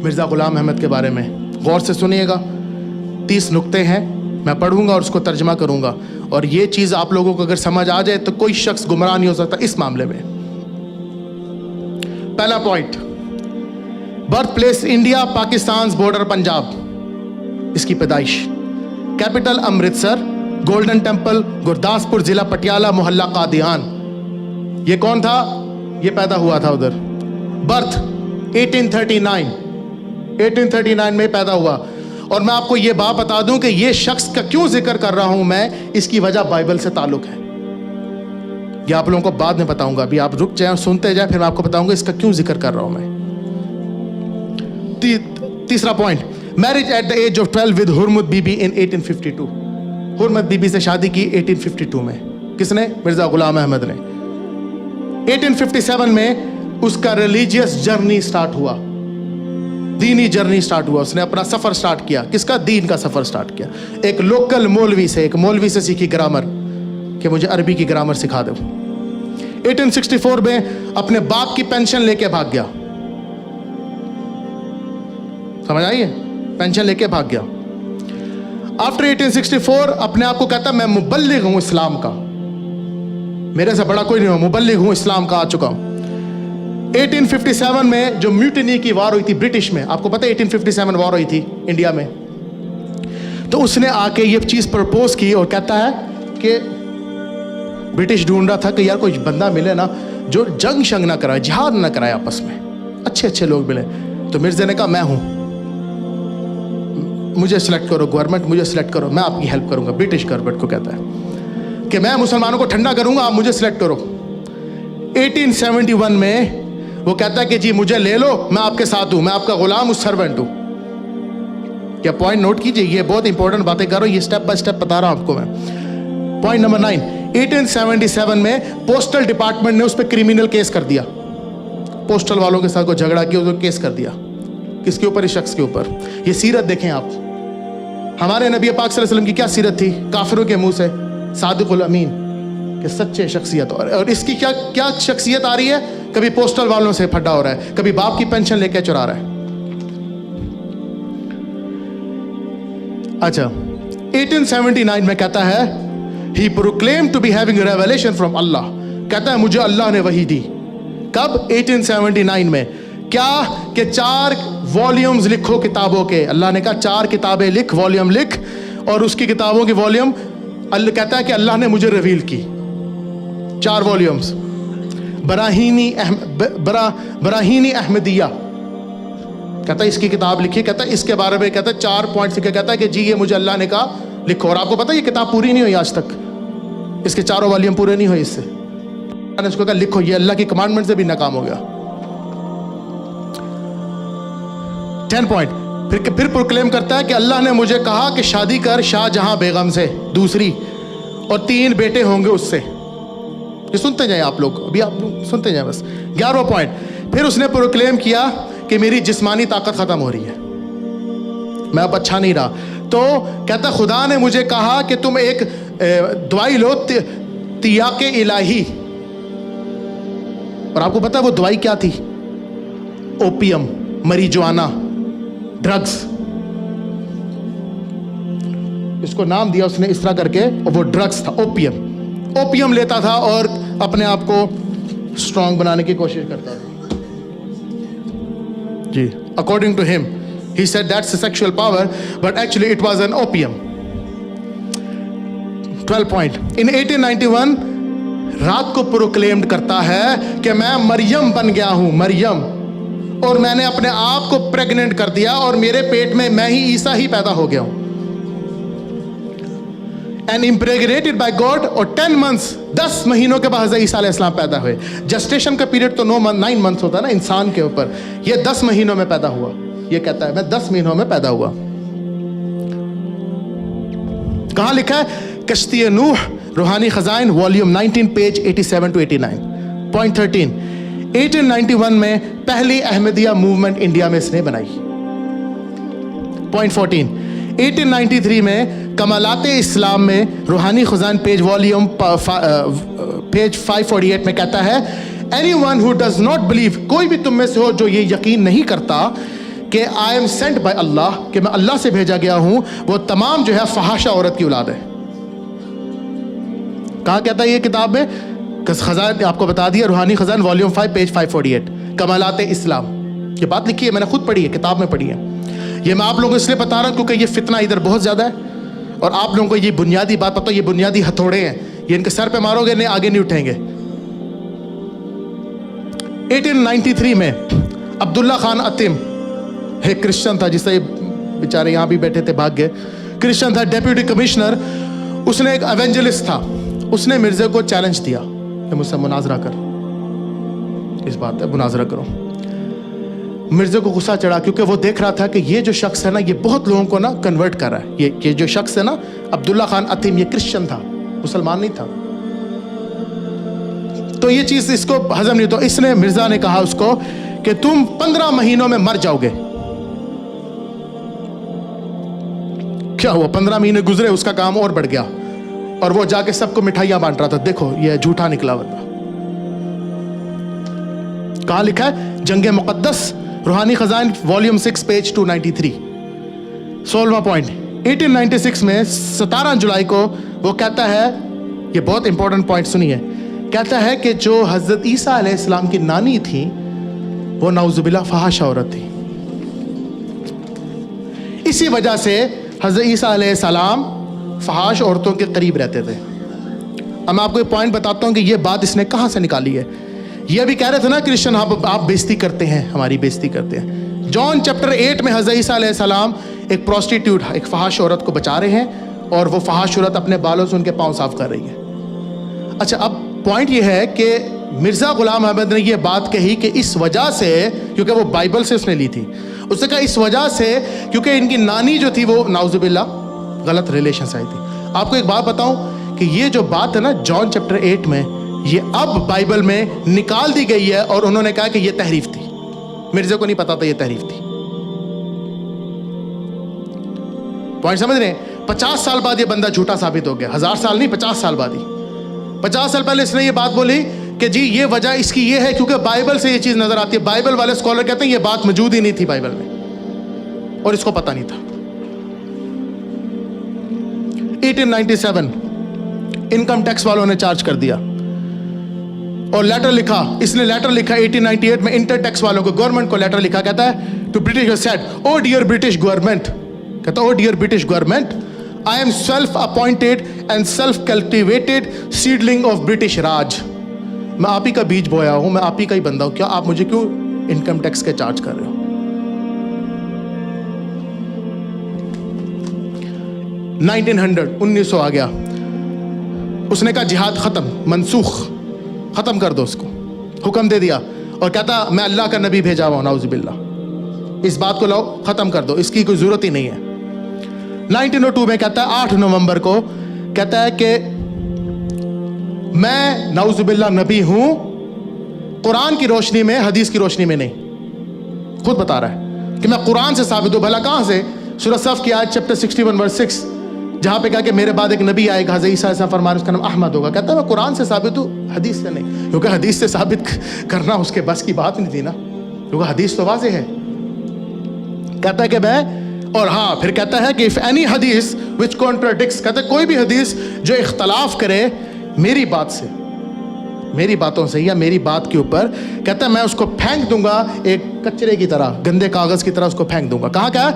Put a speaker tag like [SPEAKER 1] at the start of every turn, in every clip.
[SPEAKER 1] مرزا غلام احمد کے بارے میں غور سے سنیے گا. 30 نقطے ہیں, میں پڑھوں گا اور اس کو ترجمہ کروں گا, اور یہ چیز آپ لوگوں کو اگر سمجھ آ جائے تو کوئی شخص گمراہ نہیں ہو سکتا اس معاملے میں. پہلا point, birth place India, Pakistan border Punjab, اس کی پیدائش. Capital Amritsar, golden temple Gurdaspur, ضلع پٹیالہ, محلہ قادیان. یہ کون تھا؟ یہ پیدا ہوا تھا ادھر. برتھ 1839 میں پیدا ہوا. اور میں آپ کو یہ بات بتا دوں کہ یہ شخص کا کیوں ذکر کر رہا ہوں میں, اس کی وجہ بائبل سے تعلق ہے. یہ آپ لوگوں کو بعد میں بتاؤں گا, ابھی آپ رک جائیں سنتے جائیں, پھر میں آپ کو بتاؤں گا اس کا کیوں ذکر کر رہا ہوں میں. تیسرا point, marriage at the age of 12 with Hurmat Bibi in 1852. Hurmat be be سے شادی کی 1852 میں. کس نے؟ مرزا غلام احمد نے. 1857 میں اس کا ریلیجیس جرنی سٹارٹ ہوا, دینی جرنی سٹارٹ ہوا. اس نے اپنا سفر سٹارٹ کیا. کس کا؟ دین کا سفر سٹارٹ کیا. ایک لوکل مولوی سے سیکھی گرامر, کہ مجھے عربی کی گرامر سکھا دو. 1864 میں اپنے باپ کی پینشن لے کے بھاگ گیا. سمجھ آئیے؟ پینشن لے کے بھاگ گیا. آفٹر 1864 اپنے آپ کو کہتا میں مبلغ ہوں اسلام کا, میرے سے بڑا کوئی نہیں ہوں, مبلغ ہوں اسلام کا, آ چکا ہوں. 1857 میں جو میوٹنی کی وار ہوئی تھی برٹش میں, آپ کو پتہ ہے 1857 وار ہوئی تھی انڈیا میں, تو اس نے آ کے یہ چیز پرپوز کی اور کہتا ہے کہ برٹش ڈھونڈ رہا تھا کہ یار کوئی بندہ ملے نا جو جنگ شنگ نہ کرائے, جہاد نہ کرائے آپس میں, اچھے لوگ ملے. تو مرزا نے کہا میں ہوں, مجھے سلیکٹ کرو گورنمنٹ, مجھے سلیکٹ کرو, میں آپ کی ہیلپ کروں گا. برٹش گورنمنٹ کو کہتا ہے کہ میں مسلمانوں کو ٹھنڈا کروں گا, آپ مجھے سلیکٹ کرو. 1871 میں وہ کہتا ہے کہ جی مجھے لے لو, میں آپ کے ساتھ ہوں, میں آپ کا غلام ہوں, سرونٹ ہوں. کیا پوائنٹ نوٹ کیجئے, یہ بہت امپورٹنٹ باتیں کر رہا ہوں, یہ سٹیپ بائی سٹیپ بتا رہا ہوں آپ کو میں. پوائنٹ نمبر 9, 1877 میں پوسٹل ڈپارٹمنٹ نے اس پہ کریمنل کیس کر دیا. پوسٹل والوں کے ساتھ کو جھگڑا کیا, اس کو کیس کر دیا. کس کے اوپر؟ اس شخص کے اوپر. یہ سیرت دیکھیں آپ, ہمارے نبی پاک صلی اللہ علیہ وسلم کی کیا سیرت تھی, کافروں کے منہ سے صادق الامین, کہ سچے شخصیت. اور اس کی کیا شخصیت آ رہی ہے, کبھی پوسٹل والوں سے پھڈا ہو رہا ہے, کبھی باپ کی پینشن لے کے چرا رہا ہے. اچھا 1879 میں کہتا ہے he proclaimed to be having a revelation from Allah, کہتا ہے مجھے اللہ نے وحی دی. کب؟ 1879 میں. کیا کہ 4 والیومز لکھو کتابوں کے. اللہ نے کہا 4 کتابیں لکھ, والیوم لکھ, اور اس کی کتابوں کی والیوم اللہ کہتا ہے کہ اللہ نے مجھے ریویل کی. 4 والیومز. براہینی احمدیہ, کہتا ہے اس کی کتاب لکھی, کہتا ہے اس کے بارے میں, کہتا ہے 4 پوائنٹس لکھے, کہتا ہے کہ جی یہ مجھے اللہ نے کہا لکھو. اور آپ کو پتہ ہے یہ کتاب پوری نہیں ہوئی آج تک, اس کے 4 والیوم پورے نہیں ہوئے اس سے. میں نے اس کو کہا لکھو, یہ اللہ کی کمانڈمنٹ سے بھی ناکام ہو گیا. 10 پوائنٹ. پھر پروکلیم کرتا ہے کہ اللہ نے مجھے کہا کہ شادی کر شاہ جہاں بیگم سے, دوسری, اور 3 بیٹے ہوں گے اس سے. یہ سنتے جائیں آپ لوگ, ابھی آپ لوگ سنتے جائیں بس. 11واں پوائنٹ, پھر اس نے پروکلیم کیا کہ میری جسمانی طاقت ختم ہو رہی ہے, میں اب اچھا نہیں رہا. تو کہتا خدا نے مجھے کہا کہ تم ایک دوائی لو, تیاق الہی. اور آپ کو پتا ہے وہ دوائی کیا تھی؟ Opium, مریجوانا, drugs. اس کو نام دیا اس نے اس طرح کر کے, اور وہ ڈرگز تھا, اوپیم. اوپیم لیتا تھا اور اپنے آپ کو اسٹرانگ بنانے کی کوشش کرتا تھا. جی, according to him, he said that's a sexual power, but actually it was an opium. 12 point. In 1891 رات کو پروکلیمڈ کرتا ہے کہ میں مریم بن گیا ہوں, مریم, اور میں نے اپنے آپ کو پریگننٹ کر دیا, اور میرے پیٹ میں میں ہی عیسیٰ ہی پیدا ہو گیا ہوں. And impregnated by God, اور 10 months 10 مہینوں کے بعد حضرت عیسیٰ علیہ السلام پیدا ہوئے. جسٹیشن کا پیریڈ تو 9 months ہوتا ہے نا انسان کے اوپر, یہ 10 مہینوں میں پیدا ہوا. یہ کہتا ہے میں 10 مہینوں میں پیدا ہوا. کہاں لکھا ہے؟ کشتی نوح, روحانی خزائن, والیوم 19, پیج 87 to 89. پوائنٹ 13, 1891 میں پہلی احمدیہ موومنٹ انڈیا میں اس نے بنائی. پوائنٹ 14, 1893 میں کمالات اسلام میں روحانی خزائن, پیج والیوم پیج 548 میں کہتا ہے anyone who does not believe, کوئی بھی تم میں سے ہو جو یہ یقین نہیں کرتا کہ آئی ایم سینٹ بائی اللہ, کہ میں اللہ سے بھیجا گیا ہوں, وہ تمام جو ہے فحاشہ عورت کی اولاد ہے. کہاں کہتا ہے یہ کتاب میں؟ خزائن, آپ کو بتا دیا, روحانی خزائن والیوم 5 پیج 548, کمالات اسلام. یہ بات لکھی ہے, میں نے خود پڑھی ہے, کتاب میں پڑھی ہے. یہ میں آپ لوگوں کو اس لیے بتا رہا ہوں کیونکہ یہ فتنہ ادھر بہت زیادہ ہے, اور آپ لوگوں کو یہ بنیادی بات پتہ, یہ بنیادی ہتھوڑے ہیں, یہ ان کے سر پہ مارو گے نہیں آگے نہیں اٹھیں گے. 1893 میں عبداللہ خان عتیم ایک کرسچن تھا, جس سے بیچارے یہاں بھی بیٹھے تھے, بھاگ گئے, کرسچن تھا, ڈیپیوٹی کمشنر. اس نے ایک ایونجلسٹ تھا, اس نے مرزا کو چیلنج دیا کہ مجھ سے مناظرہ کر, اس بات ہے مناظرہ کرو. مرزا کو غصہ چڑھا کیونکہ وہ دیکھ رہا تھا کہ یہ جو شخص ہے نا, یہ بہت لوگوں کو نا کنورٹ کر رہا ہے. یہ جو شخص ہے نا عبداللہ خان عتیم, یہ کرسچن تھا, مسلمان نہیں تھا. تو یہ چیز اس کو ہضم نہیں, تو اس نے, مرزا نے کہا اس کو کہ تم 15 مہینوں میں مر جاؤ گے. کیا ہوا, 15 مہینے گزرے, اس کا کام اور بڑھ گیا, اور وہ جا کے سب کو مٹھائیاں بانٹ رہا تھا. دیکھو یہ جھوٹا نکلا بندہ. کہاں لکھا ہے؟ جنگ مقدس, روحانی خزائن والیوم 6 پیج 293. 16واں پوائنٹ, 1896 میں 17 جولائی کو وہ کہتا ہے, یہ بہت امپورٹنٹ پوائنٹ سنیے, کہتا ہے کہ جو حضرت عیسیٰ علیہ السلام کی نانی تھی وہ نعوذ باللہ فحاشہ عورت تھی. اسی وجہ سے حضرت عیسیٰ علیہ السلام فحاش عورتوں کے قریب رہتے تھے. اب میں آپ کو ایک پوائنٹ بتاتا ہوں کہ یہ بات اس نے کہاں سے نکالی ہے. یہ بھی کہہ رہے تھے نا کرسچن, آپ بےزتی کرتے ہیں, ہماری بےزتی کرتے ہیں. جان چیپٹر 8 میں حضرت عیسیٰ علیہ السلام ایک پروسٹیٹیوٹ, ایک فحاش عورت کو بچا رہے ہیں, اور وہ فحاش عورت اپنے بالوں سے ان کے پاؤں صاف کر رہی ہے. اچھا, اب پوائنٹ یہ ہے کہ مرزا غلام احمد نے یہ بات کہی کہ اس وجہ سے, کیونکہ وہ بائبل سے اس نے لی تھی, اس نے کہا اس وجہ سے کیونکہ ان کی نانی جو تھی وہ نعوذ باللہ غلط ریلیشن سے آئی تھی. آپ کو ایک بات بتاؤں کہ یہ جو بات ہے نا جان چیپٹر 8 میں, یہ اب بائبل میں نکال دی گئی ہے, اور انہوں نے کہا کہ یہ تحریف تھی. مرزا کو نہیں پتا تھا یہ تحریف تھی. پوائنٹ سمجھ رہے ہیں؟ 50 سال بعد یہ بندہ جھوٹا ثابت ہو گیا, 1000 سال نہیں, 50 سال بعد ہی. 50 سال پہلے اس نے یہ بات بولی کہ جی یہ وجہ اس کی یہ ہے کیونکہ بائبل سے یہ چیز نظر آتی ہے. بائبل والے اسکالر کہتے ہیں یہ بات موجود ہی نہیں تھی بائبل میں, اور اس کو پتا نہیں تھا. 1897 انکم ٹیکس والوں نے چارج کر دیا اور لیٹر لکھا. اس نے لیٹر لکھا 1898 میں انٹر ٹیکس والوں کو, گورنمنٹ کو لیٹر لکھا, کہتا ہے to British said, oh dear British government, کہتا oh dear British government, I am self-appointed and self-cultivated seedling of British Raj. میں آپ ہی کا بیج بویا ہوں, میں آپ ہی کا ہی بندہ ہوں, کیا آپ مجھے کیوں انکم ٹیکس کے چارج کر رہے ہو؟ 1900 آ گیا, اس نے کہا جہاد ختم, منسوخ, ختم کر دو اس کو, حکم دے دیا, اور کہتا میں اللہ کا نبی بھیجا ہوا ہوں, نعوذ باللہ, اس بات کو لاؤ ختم کر دو, اس کی کوئی ضرورت ہی نہیں ہے. 1902 میں کہتا ہے 8 نومبر کو کہتا ہے کہ میں نعوذ باللہ نبی ہوں, قرآن کی روشنی میں, حدیث کی روشنی میں نہیں. خود بتا رہا ہے کہ میں قرآن سے ثابت ہوں. بھلا کہاں سے؟ سورہ صف کی آیت چیپٹر 61 ورس 6, جہاں پہ کہا کہ میرے بعد ایک نبی آئے گا, حضرت عیسیٰ علیہ السلام فرمانے, اس کا نام احمد ہوگا. کہتا ہے میں قرآن سے ثابت ہوں, حدیث سے نہیں, کیونکہ حدیث سے ثابت کرنا اس کے بس کی بات نہیں تھی نا, کیونکہ حدیث تو واضح ہے. کہتا ہے کہ میں, اور ہاں پھر کہتا ہے کہ if any حدیث which contradicts, کہتا ہے کوئی بھی حدیث جو اختلاف کرے میری بات سے, میری باتوں سے یا میری بات کے اوپر, کہتا ہے میں اس کو پھینک دوں گا ایک کچرے کی طرح, گندے کاغذ کی طرح اس کو پھینک دوں گا. کہاں کہا؟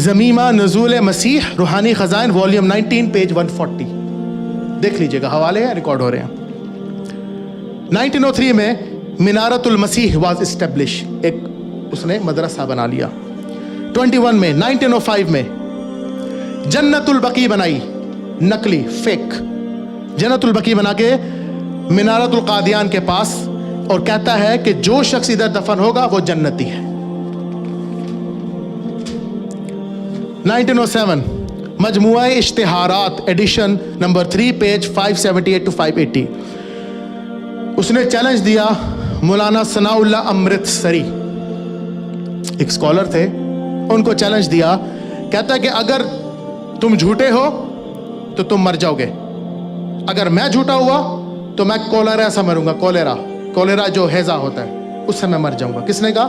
[SPEAKER 1] زمیمہ نزول مسیح, روحانی خزائن والیوم 19 پیج 140, دیکھ لیجئے گا, حوالے ہیں, ریکارڈ ہو رہے ہیں. 1903 میں منارت المسیح واز اسٹیبلش, ایک اس نے مدرسہ بنا لیا. 21 میں 1905 میں جنت البقیع بنائی, نقلی, فیک جنت البقیع بنا کے منارت القادیان کے پاس, اور کہتا ہے کہ جو شخص ادھر دفن ہوگا وہ جنتی ہے. 1907 مجموعہ اشتہارات ایڈیشن نمبر 3 پیج 578 to 580, اس نے چیلنج دیا مولانا ثناء اللہ امرتسری, ایک اسکالر تھے, ان کو چیلنج دیا, کہتا ہے کہ اگر تم جھوٹے ہو تو تم مر جاؤ گے, اگر میں جھوٹا ہوا تو میں کولیرا سے مروں گا, کولیرا جو ہیضہ ہوتا ہے اس سے میں مر جاؤں گا. کس نے کہا؟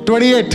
[SPEAKER 1] 28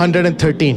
[SPEAKER 1] 113।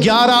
[SPEAKER 1] 11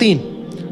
[SPEAKER 1] 3,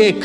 [SPEAKER 1] 1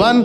[SPEAKER 1] 1।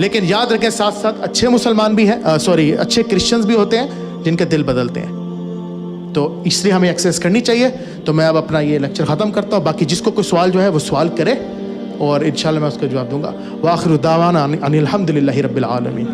[SPEAKER 1] لیکن یاد رکھیں ساتھ ساتھ اچھے مسلمان بھی ہیں، اچھے کرسچنز بھی ہوتے ہیں جن کے دل بدلتے ہیں، تو اس لیے ہمیں ایکسرسائز کرنی چاہیے. تو میں اب اپنا یہ لیکچر ختم کرتا ہوں. باقی جس کو کوئی سوال جو ہے وہ سوال کرے اور انشاءاللہ میں اس کا جواب دوں گا. وآخر دعوانا ان الحمد للہ رب العالمین.